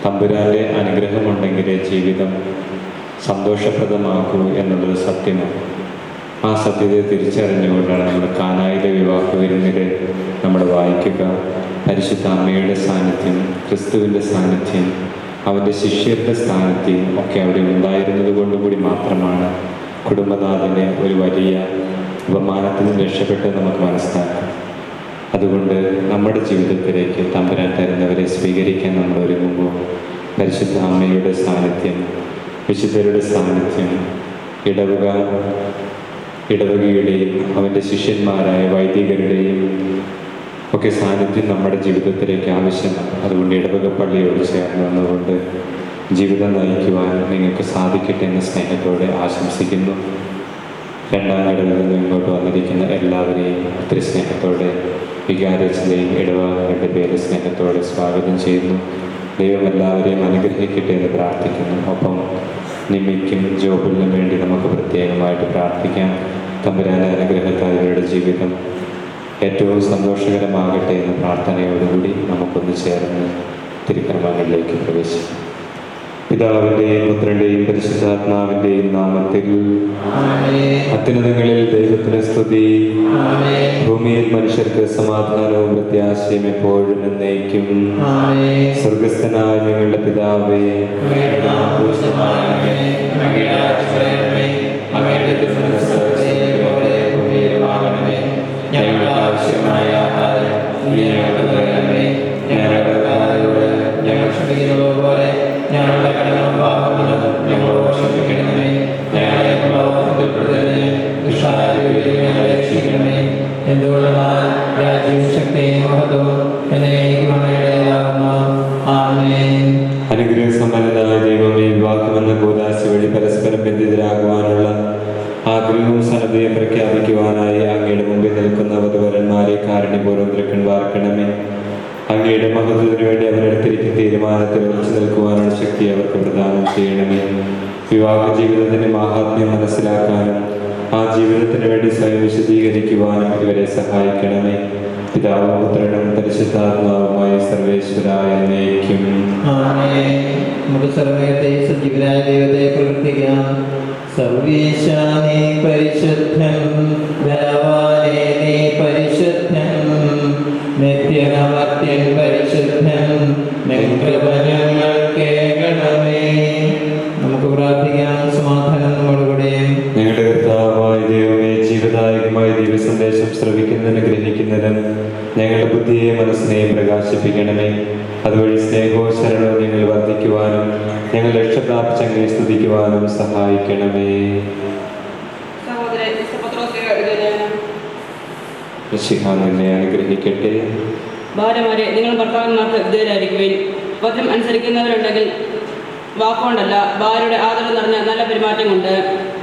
തമ്പുരാൻ്റെ അനുഗ്രഹമുണ്ടെങ്കിലേ ജീവിതം സന്തോഷപ്രദമാക്കൂ എന്നുള്ളത് സത്യമാണ്. ആ സത്യത്തെ തിരിച്ചറിഞ്ഞുകൊണ്ടാണ് നമ്മൾ കാനായിലെ വിവാഹ വിരുന്നിൽ നമ്മൾ വായിക്കുക. പരിശുദ്ധ അമ്മയുടെ സാന്നിധ്യം, ക്രിസ്തുവിൻ്റെ സാന്നിധ്യം, അവൻ്റെ ശിഷ്യരുടെ സാന്നിധ്യം ഒക്കെ അവിടെ ഉണ്ടായിരുന്നത് കൊണ്ടുകൂടി മാത്രമാണ് കുടുംബനാഥനെ ഒരു വലിയ ഉപമാനത്തിൽ നിന്ന് രക്ഷപ്പെട്ട് നമുക്ക് മനസ്സിലാക്കാം. അതുകൊണ്ട് നമ്മുടെ ജീവിതത്തിലേക്ക് തമ്പുരാൻ തരുന്നവരെ സ്വീകരിക്കാൻ നമ്മൾ ഒരുങ്ങുമ്പോൾ പരിശുദ്ധ അമ്മയുടെ സാന്നിധ്യം, വിശുദ്ധരുടെ സാന്നിധ്യം, ഇടവകയുടെയും അവൻ്റെ ശിഷ്യന്മാരായ വൈദികരുടെയും ഒക്കെ സാന്നിധ്യം നമ്മുടെ ജീവിതത്തിലേക്ക് ആവശ്യമാണ്. അതുകൊണ്ട് ഇടവക പള്ളിയോട് ചേർന്ന് വന്നുകൊണ്ട് ജീവിതം നയിക്കുവാൻ നിങ്ങൾക്ക് സാധിക്കട്ടെ എന്ന സ്നേഹത്തോടെ ആശംസിക്കുന്നു. രണ്ടാം ഇടവകയിൽ നിന്ന് ഇങ്ങോട്ട് വന്നിരിക്കുന്ന എല്ലാവരെയും ഒത്തിരി സ്നേഹത്തോടെ വികാരത്തിൻ്റെയും ഇടവകകളുടെ പേര് സ്നേഹത്തോടെ സ്വാഗതം ചെയ്യുന്നു. ദൈവം എല്ലാവരെയും അനുഗ്രഹിക്കട്ടെ എന്ന് പ്രാർത്ഥിക്കുന്നു. ഒപ്പം നിമിക്കും ജോബിനും വേണ്ടി നമുക്ക് പ്രത്യേകമായിട്ട് പ്രാർത്ഥിക്കാം. തമ്പുരാന്റെ അനുഗ്രഹത്താൽ ഇവരുടെ ജീവിതം ഏറ്റവും സന്തോഷകരമാകട്ടെ എന്ന പ്രാർത്ഥനയോടുകൂടി നമുക്കൊന്ന് ചേർന്ന് തിരുക്കർമ്മങ്ങളിലേക്ക് പ്രവേശിക്കാം. പിതാവിൻ്റെയും പുത്രൻ്റെയും പരിശുദ്ധാത്മാവിൻ്റെയും നാമത്തിൽ. അത്യുന്നതങ്ങളിൽ ദൈവത്തിന് സ്തുതി, ഭൂമിയിൽ മനുഷ്യർക്ക് സമാധാനവും പ്രത്യാശയും എപ്പോഴും എന്നേക്കും. സ്വർഗസ്ഥനായ ഞങ്ങളുടെ പിതാവേ, ഞങ്ങളുടെ ആവശ്യമായ ആഹാരം ഞങ്ങൾക്ക് തരണമേ. ഞങ്ങൾ ക്ഷമിക്കുന്നത് പോലെ ഞങ്ങളുടെ കടങ്ങളും പാപങ്ങളും ഞങ്ങളോട് ക്ഷമിക്കണമേ. ഞങ്ങളെ രക്ഷിക്കണമേ. എന്തുകൊണ്ടാൽ രാജ്യവും ശക്തിയും മഹത്വവും എന്നേക്കുമുള്ളതാകുന്നു. ആമേൻ. അനുഗ്രഹസമ്പന്നനായ ദൈവമേ, വിവാഹമെന്ന കൂദാശ വഴി പരസ്പരം ബന്ധിതരാകുവാനുള്ള ആഗ്രഹവും സന്നദ്ധയും പ്രഖ്യാപിക്കുവാനായി അങ്ങയുടെ മുമ്പിൽ നിൽക്കുന്ന വധുവരന്മാരെ കാരുണ്യപൂർവ്വം തൃക്കൺ വാർക്കണമേ. അങ്ങയുടെ മഹത്വത്തിനു വേണ്ടി അവരെടുത്തിരിക്കുന്ന തീരുമാനത്തിൽ ഉറച്ചു നിൽക്കുവാനുള്ള ശക്തി അവർക്ക് പ്രദാനം ചെയ്യണമേ. വിവാഹ ജീവിതത്തിന്റെ മാഹാത്മ്യം മനസ്സിലാക്കാനും ആ ജീവിതത്തിന് വേണ്ടി സ്വയം വിശദീകരിക്കുവാനും ഇവരെ സഹായിക്കണമേ. പിതാവും പുത്രനും പരിശുദ്ധാത്മാവുമായ സർവേശ്വരായ എന്നേക്കും. നമുക്ക് സർവ്വത്തെ സജീവനായ ദൈവത്തെ പ്രവർത്തിക്കാം. സർവേശാ നീ പരിശുദ്ധൻ, ബലവാനേ നീ പരിശുദ്ധൻ, നിത്യമർത്യൻ പരിശുദ്ധൻ, കൃപ ഞങ്ങൾക്ക് കേൾക്കണമേ. നമുക്ക് പ്രാർത്ഥിക്കാം. സമാധാനം നമ്മളുകൂടെ. ഞങ്ങളുടെ കർത്താവായ ദൈവമേ, ജീവദായകമായ ദൈവസന്ദേശം ശ്രവിക്കുന്നതിന് ഗ്രഹിക്കുന്നതിനും ഞങ്ങളുടെ ബുദ്ധിയെ മനസ്സിനെയും പ്രകാശിപ്പിക്കണമേ. അതുവഴി സ്നേഹവും ശരണവും ഞങ്ങൾ വർദ്ധിക്കുവാനും ഞങ്ങൾ രക്ഷപ്രാപിച്ച അങ്ങയെ സ്തുതിക്കുവാനും സഹായിക്കണമേ. നിന്നെ അനുഗ്രഹിക്കട്ടെ. ഭാര്യമാരെ, നിങ്ങൾ ഭർത്താക്കന്മാർക്ക് വിധേയരായിരിക്കുവിൻ. വചനം അനുസരിക്കുന്നവരുണ്ടെങ്കിൽ വാക്കുകൊണ്ടല്ല, ഭാര്യയുടെ ആദരവ് നിറഞ്ഞ നല്ല പെരുമാറ്റം കൊണ്ട്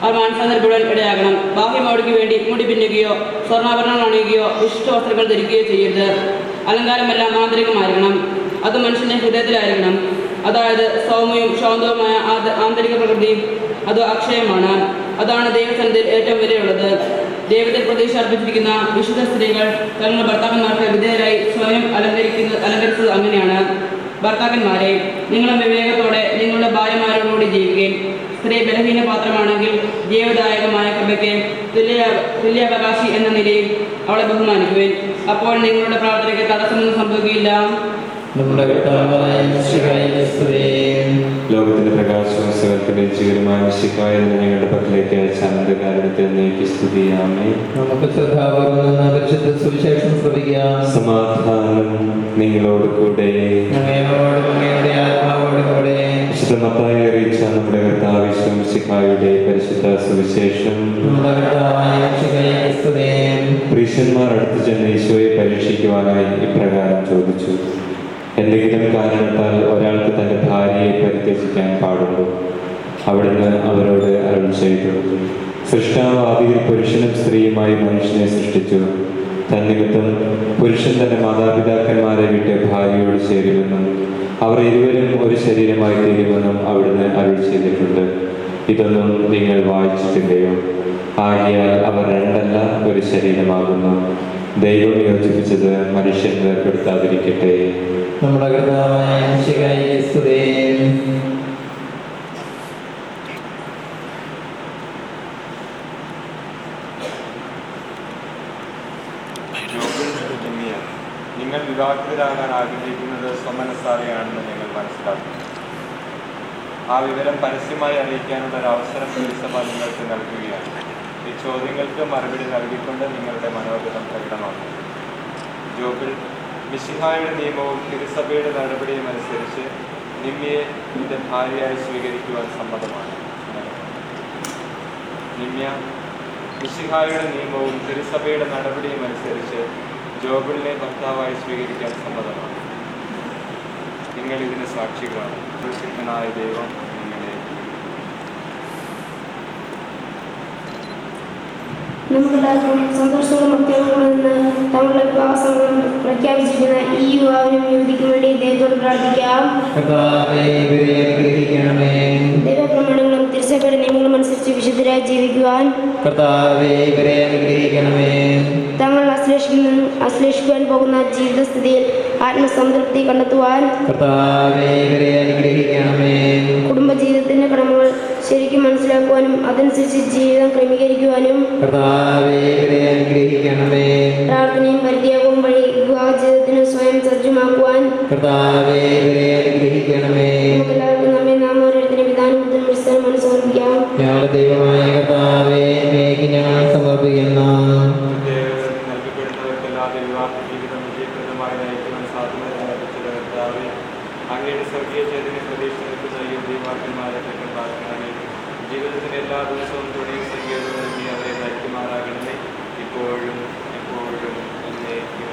അവർ മാനസാന്തരപ്പെടാൻ ഇടയാകണം. ബാഹ്യമോടിക്ക് വേണ്ടി മുടി പിന്നുകയോ സ്വർണ്ണാഭരണങ്ങൾ അണിയുകയോ വിശിഷ്ട വസ്ത്രങ്ങൾ ധരിക്കുകയോ ചെയ്യരുത്. അലങ്കാരമെല്ലാം ആന്തരികമായിരിക്കണം, അത് മനുഷ്യന്റെ ഹൃദയത്തിലായിരിക്കണം. അതായത് സൗമ്യവും ശാന്തവുമായ ആന്തരിക പ്രകൃതി അത് അക്ഷയമാണ്. അതാണ് ദൈവസന്നിധിയിൽ ഏറ്റവും വിലയുള്ളത്. ദൈവത്തിൽ പ്രതീക്ഷ അർപ്പിച്ചിരിക്കുന്ന വിശുദ്ധ സ്ത്രീകൾ തങ്ങളുടെ ഭർത്താക്കന്മാർക്ക് വിധേയരായി സ്വയം അലങ്കരിച്ചത് അങ്ങനെയാണ്. ഭർത്താക്കന്മാരെ, നിങ്ങളും വിവേകത്തോടെ നിങ്ങളുടെ ഭാര്യമാരോടുകൂടി ജീവിക്കുകയും സ്ത്രീ ബലഹീന പാത്രമാണെങ്കിൽ ജീവദായകമായ കൃപയ്ക്ക് തുല്യാവകാശി എന്ന നിലയിൽ അവളെ ബഹുമാനിക്കുകയും അപ്പോൾ നിങ്ങളുടെ പ്രാർത്ഥനയ്ക്ക് തടസ്സമൊന്നും സംഭവിക്കില്ല. ലോകത്തിന്റെ പ്രകാശവും സകലത്തിന്റെ ജീവനുമായ മിശിഹായ ഞങ്ങളുടെ പക്കലേക്ക് അയച്ച അനന്തകാരണത്തിൽ നീക്കി സ്തുതിയാമേ. നമുക്ക് സുവിശേഷം ശ്രമിക്കാം. സമാധാനം നിങ്ങളോട് കൂടെ. വിശുദ്ധമത്തായി അറിയിച്ച നമ്മുടെ കർത്താവ് മിശിഹായുടെ പരിശുദ്ധ സുവിശേഷം. പുരുഷന്മാർ അടുത്ത് ചെന്ന് ഈശോയെ പരീക്ഷിക്കുവാനായി ഇപ്രകാരം ചോദിച്ചു: എന്തെങ്കിലും കാരണത്താൽ ഒരാൾക്ക് തന്റെ ഭാര്യയെ പരിത്യജിക്കാൻ പാടുള്ളൂ? അവിടുന്ന് അവരോട് അരുൾ ചെയ്തു: സൃഷ്ടാവ് ആദിയിൽ പുരുഷനും സ്ത്രീയുമായി മനുഷ്യനെ സൃഷ്ടിച്ചു. തന്നിമിത്തം പുരുഷൻ തന്റെ മാതാപിതാക്കന്മാരെ വിട്ട് ഭാര്യയോട് ചേരുമെന്നും അവർ ഇരുവരും ഒരു ശരീരമായി തീരുമെന്നും അവിടുന്ന് അരുൾ ചെയ്തിട്ടുണ്ട്. ഇതൊന്നും നിങ്ങൾ വായിച്ചിട്ടില്ലയോ? ആകയാൽ അവർ രണ്ടല്ല, ഒരു ശരീരമാകുന്നു. ദൈവം യോജിപ്പിച്ചത് മനുഷ്യൻ വേർപെടുത്താതിരിക്കട്ടെ. നമ്മുടെ കർത്താവായ യേശുവേ മനസ്സാരെയാണെന്ന് ഞങ്ങൾ മനസ്സിലാക്കുന്നു. ആ വിവരം പരസ്യമായി അറിയിക്കാനുള്ള ഒരു അവസരം തിരുസഭ നിങ്ങൾക്ക് നൽകുകയാണ്. ഈ ചോദ്യങ്ങൾക്ക് മറുപടി നൽകിക്കൊണ്ട് നിങ്ങളുടെ മനോഗതം പ്രകടമാക്കുന്നു. ജോബിൽ മിശിഹായുടെ നിയമവും തിരുസഭയുടെ നടപടിയും അനുസരിച്ച് നിമ്യയെ നിന്റെ ഭാര്യയായി സ്വീകരിക്കുവാൻ സമ്മതമാണ്. നിമ്യ മിശിഹായുടെ നിയമവും തിരുസഭയുടെ നടപടിയും അനുസരിച്ച് ജോബിളിനെ ഭർത്താവായി സ്വീകരിക്കാൻ സമ്മതമാണ്. നിങ്ങൾ ഇതിന് സാക്ഷികളാണ്. പരിശുദ്ധനായ ദൈവം നിങ്ങളെ നമുക്കെല്ലാവർക്കും സന്തോഷവും ഭക്തിയോടും നിന്ന് തങ്ങളുടെ വിവാഹം പ്രഖ്യാപിച്ചിരിക്കുന്ന ഈ യുവാവിനും യുവതിക്കും വേണ്ടി ദൈവത്തോട് പ്രാർത്ഥിക്കാം. ദൈവപ്രമാണങ്ങളും തിരുസഭയുടെ നിയമങ്ങളും അനുസരിച്ച് വിശുദ്ധരായി ജീവിക്കുവാൻ തങ്ങൾ അശ്ലേഷിക്കുവാൻ പോകുന്ന ജീവിതസ്ഥിതിയിൽ ആത്മസംതൃപ്തി കണ്ടെത്തുവാൻ കുടുംബജീവിതത്തിന്റെ കടമകൾ ശരിക്കും മനസ്സിലാക്കുവാനും അതനുസരിച്ച് ജീവിതം ക്രമീകരിക്കുവാനും പ്രാർത്ഥനയും പരിത്യാഗവും വഴി വിവാഹ ജീവിതത്തിന് സ്വയം സജ്ജമാക്കുവാൻ എല്ലാവർക്കും നമ്മെ നാം ഓരോരുത്തരും വിധാനബുദ്ധം വിശ്രമം സമർപ്പിക്കാം. ഞങ്ങളുടെ ദൈവമായ കർത്താവേ, അങ്ങേക്ക് ഞങ്ങൾ സമർപ്പിക്കുന്നു. നൽകപ്പെടുന്നവർക്കെല്ലാ വിവാഹ ജീവിതം വിജയപ്രദമായി നയിക്കുവാൻ സാധ്യത ലഭിച്ചത് കർത്താവേ, അങ്ങയുടെ സ്വർഗീയ ചേതനെ പ്രതീക്ഷ നിൽക്കുന്ന യുവതിമാർക്കന്മാരെ പ്രാർത്ഥനയെ ജീവിതത്തിന്റെ എല്ലാ ദിവസവും തുടങ്ങിയ സംഖ്യകൾ നൽകി അവരെ നയിക്കുമാറാകണമേ, ഇപ്പോഴും എപ്പോഴും എന്നേക്കും.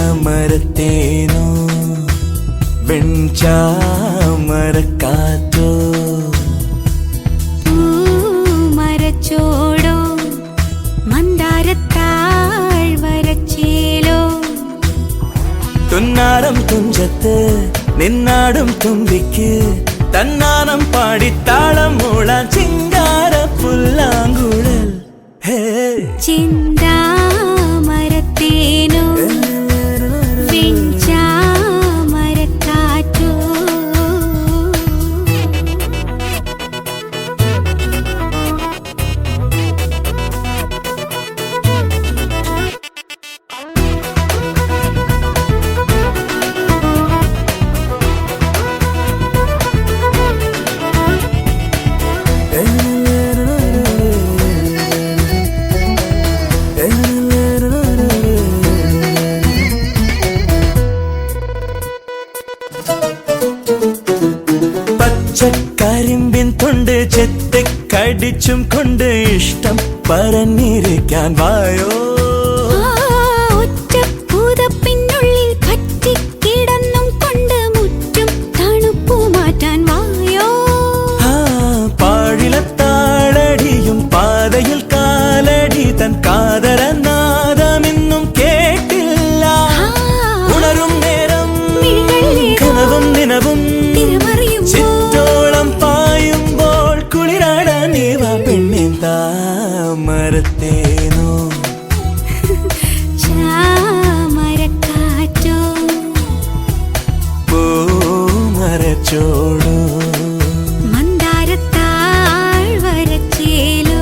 ചെന്താമരത്തേനോ വെൺചാമരക്കാറ്റോ മരച്ചോടോ മന്ദാരത്താഴ്വരച്ചേലോ തുന്നാരം തുഞ്ചത്ത് നിന്നാടും തുമ്പിക്ക് തന്നാനം പാടിത്താളം മൂളാൻ ചിങ്കാര പുല്ലാങ്കുഴൽ ചിന്താമരത്തേനോ വെഞ്ചാമരക്കാറ്റോ പച്ചക്കരിമ്പിൻ തൊണ്ട് ചെത്തിക്കടിച്ചും കൊണ്ട് ഇഷ്ടം പറഞ്ഞിരിക്കാൻ വായോ ഒറ്റപ്പൂതപ്പിനുള്ളിൽ പറ്റിക്കിടന്നും കൊണ്ട് മുറ്റും തണുപ്പു മാറ്റാൻ വായോ പാഴിലത്താളടിയും പാതയിൽ കാലടി തൻ കാതരനാദമിന്നും കേട്ടില്ല ഉണരും നേരം കനവും നിനവും ചിറ്റോളം പായുമ്പോൾ കുളിരാടാൻ നീവ പെണ്ണിൻ താമരത്തേനോ ചാമരക്കാറ്റോ പൂമരച്ചോടോ മന്ദാരത്താഴ്വരച്ചേലോ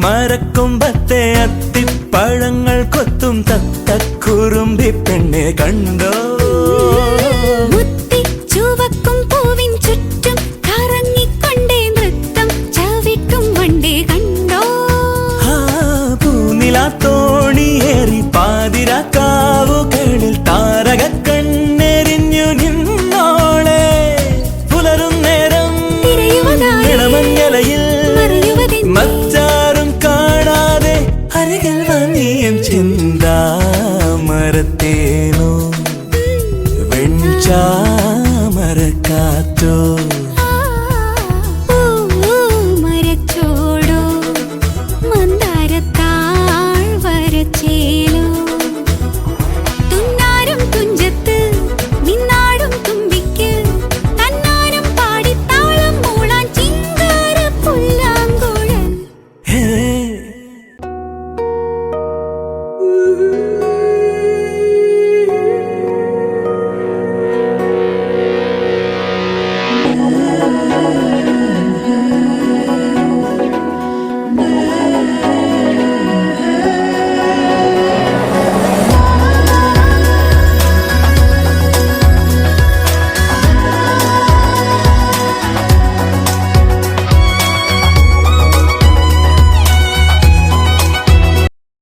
മരക്കൊമ്പത്തെ അത്തിപ്പഴങ്ങൾ കൊത്തും തത്തക്കുറുമ്പി പെണ്ണെ കണ്ടോ